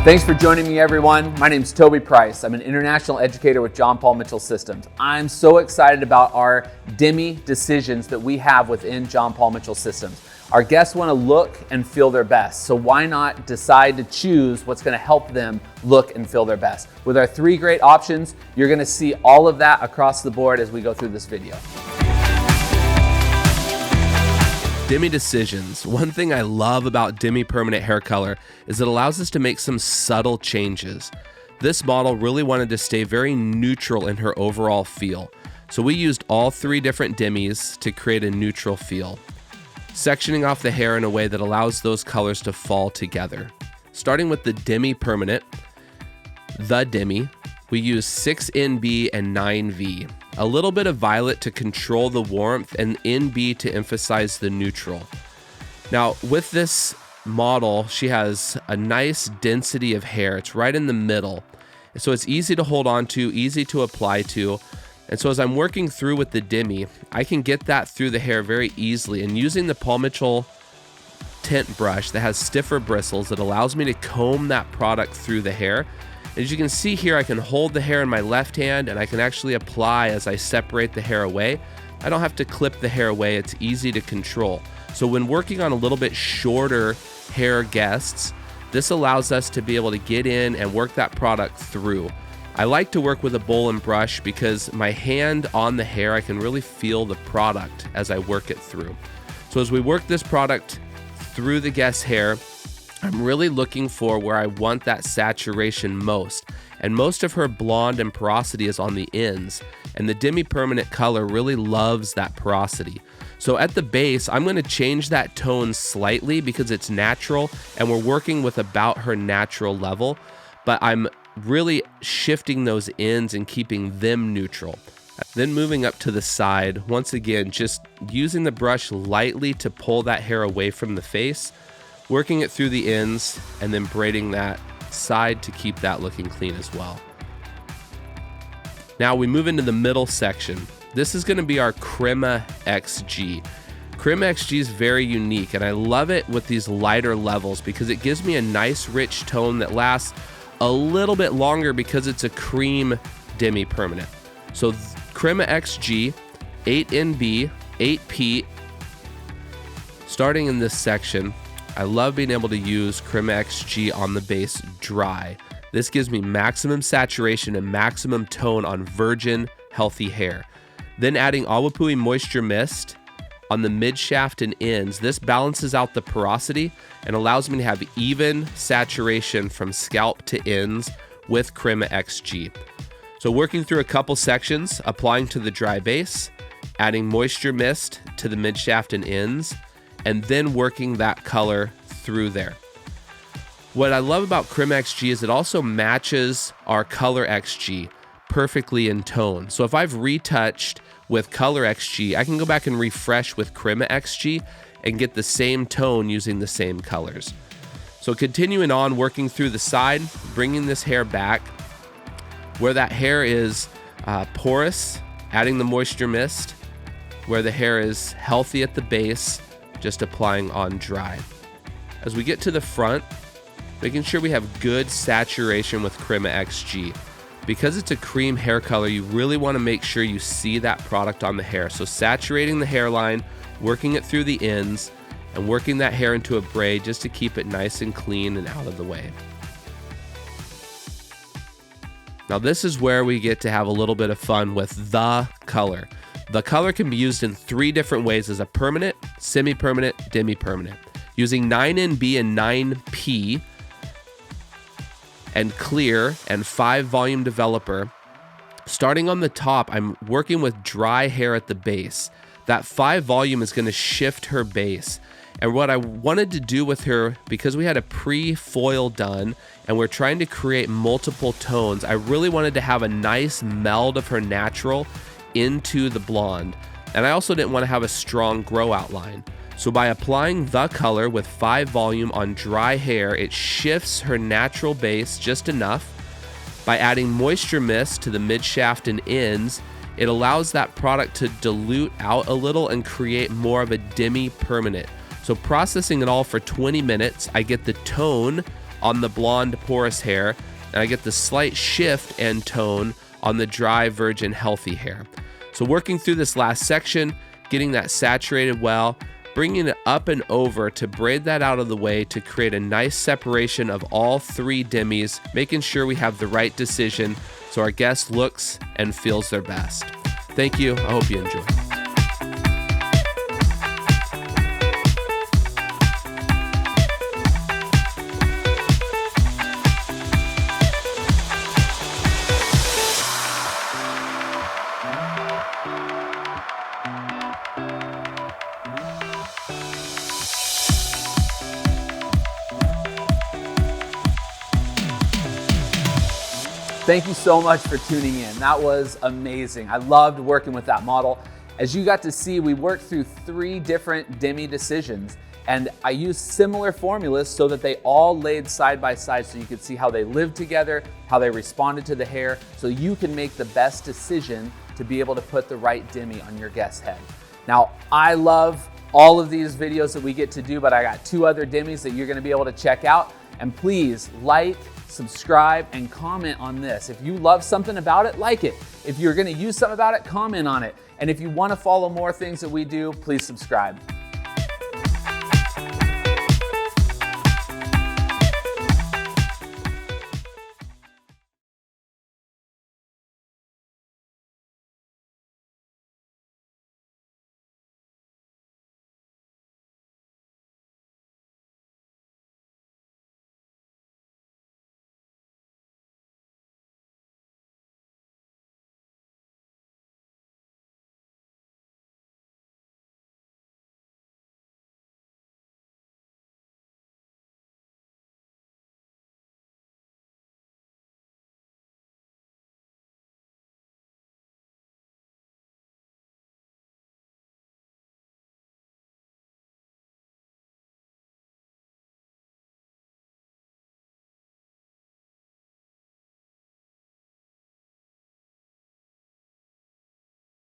Thanks for joining me, everyone. My name is Toby Price. I'm an international educator with John Paul Mitchell Systems. I'm so excited about our demi decisions that we have within John Paul Mitchell Systems. Our guests want to look and feel their best, so why not decide to choose what's going to help them look and feel their best? With our 3 great options, you're going to see all of that across the board as we go through this video. Demi decisions. One thing I love about demi-permanent hair color is it allows us to make some subtle changes. This model really wanted to stay very neutral in her overall feel. So we used all 3 different demis to create a neutral feel, sectioning off the hair in a way that allows those colors to fall together. Starting with the demi-permanent, the demi, we use 6NB and 9V. A little bit of violet to control the warmth and NB to emphasize the neutral. Now with this model, she has a nice density of hair. It's right in the middle. So it's easy to hold on to, easy to apply to. And so as I'm working through with the demi, I can get that through the hair very easily. And using the Paul Mitchell tint brush that has stiffer bristles, it allows me to comb that product through the hair. As you can see here, I can hold the hair in my left hand and I can actually apply as I separate the hair away. I don't have to clip the hair away, it's easy to control. So when working on a little bit shorter hair guests, this allows us to be able to get in and work that product through. I like to work with a bowl and brush because my hand on the hair, I can really feel the product as I work it through. So as we work this product through the guest's hair, I'm really looking for where I want that saturation most. And most of her blonde and porosity is on the ends. And the demi-permanent color really loves that porosity. So at the base, I'm going to change that tone slightly because it's natural and we're working with about her natural level. But I'm really shifting those ends and keeping them neutral. Then moving up to the side, once again, just using the brush lightly to pull that hair away from the face, working it through the ends, and then braiding that side to keep that looking clean as well. Now we move into the middle section. This is going to be our Crema XG. Crema XG is very unique, and I love it with these lighter levels because it gives me a nice rich tone that lasts a little bit longer because it's a cream demi-permanent. So Crema XG, 8NB, 8P. Starting in this section, I love being able to use Crema XG on the base dry. This gives me maximum saturation and maximum tone on virgin, healthy hair. Then adding Awapuhi Moisture Mist on the mid shaft and ends. This balances out the porosity and allows me to have even saturation from scalp to ends with Crema XG. So working through a couple sections, applying to the dry base, adding Moisture Mist to the mid shaft and ends, and then working that color through there. What I love about Crema XG is it also matches our Color XG perfectly in tone. So if I've retouched with Color XG, I can go back and refresh with Crema XG and get the same tone using the same colors. So continuing on, working through the side, bringing this hair back where that hair is porous, adding the Moisture Mist, where the hair is healthy at the base, just applying on dry. As we get to the front, making sure we have good saturation with Crema XG. Because it's a cream hair color, you really want to make sure you see that product on the hair. So saturating the hairline, working it through the ends, and working that hair into a braid just to keep it nice and clean and out of the way. Now this is where we get to have a little bit of fun with the color. The color can be used in 3 different ways as a permanent, semi-permanent, demi-permanent. Using 9NB and 9P and clear and 5 volume developer. Starting on the top, I'm working with dry hair at the base. That 5 volume is going to shift her base. And what I wanted to do with her, because we had a pre-foil done and we're trying to create multiple tones, I really wanted to have a nice meld of her natural into the blonde. And I also didn't want to have a strong grow outline. So by applying the color with 5 volume on dry hair, it shifts her natural base just enough. By adding Moisture Mist to the mid shaft and ends, it allows that product to dilute out a little and create more of a demi-permanent. So processing it all for 20 minutes, I get the tone on the blonde porous hair, and I get the slight shift and tone on the dry, virgin, healthy hair. So working through this last section, getting that saturated well, bringing it up and over to braid that out of the way to create a nice separation of all three demis, making sure we have the right decision so our guest looks and feels their best. Thank you. I hope you enjoy. Thank you so much for tuning in. That was amazing. I loved working with that model. As you got to see, we worked through 3 different demi decisions, and I used similar formulas so that they all laid side by side so you could see how they lived together, how they responded to the hair, so you can make the best decision to be able to put the right demi on your guest's head. Now, I love all of these videos that we get to do, but I got 2 other demis that you're gonna be able to check out. And please like, subscribe, and comment on this. If you love something about it, like it. If you're gonna use something about it, comment on it. And if you wanna follow more things that we do, please subscribe.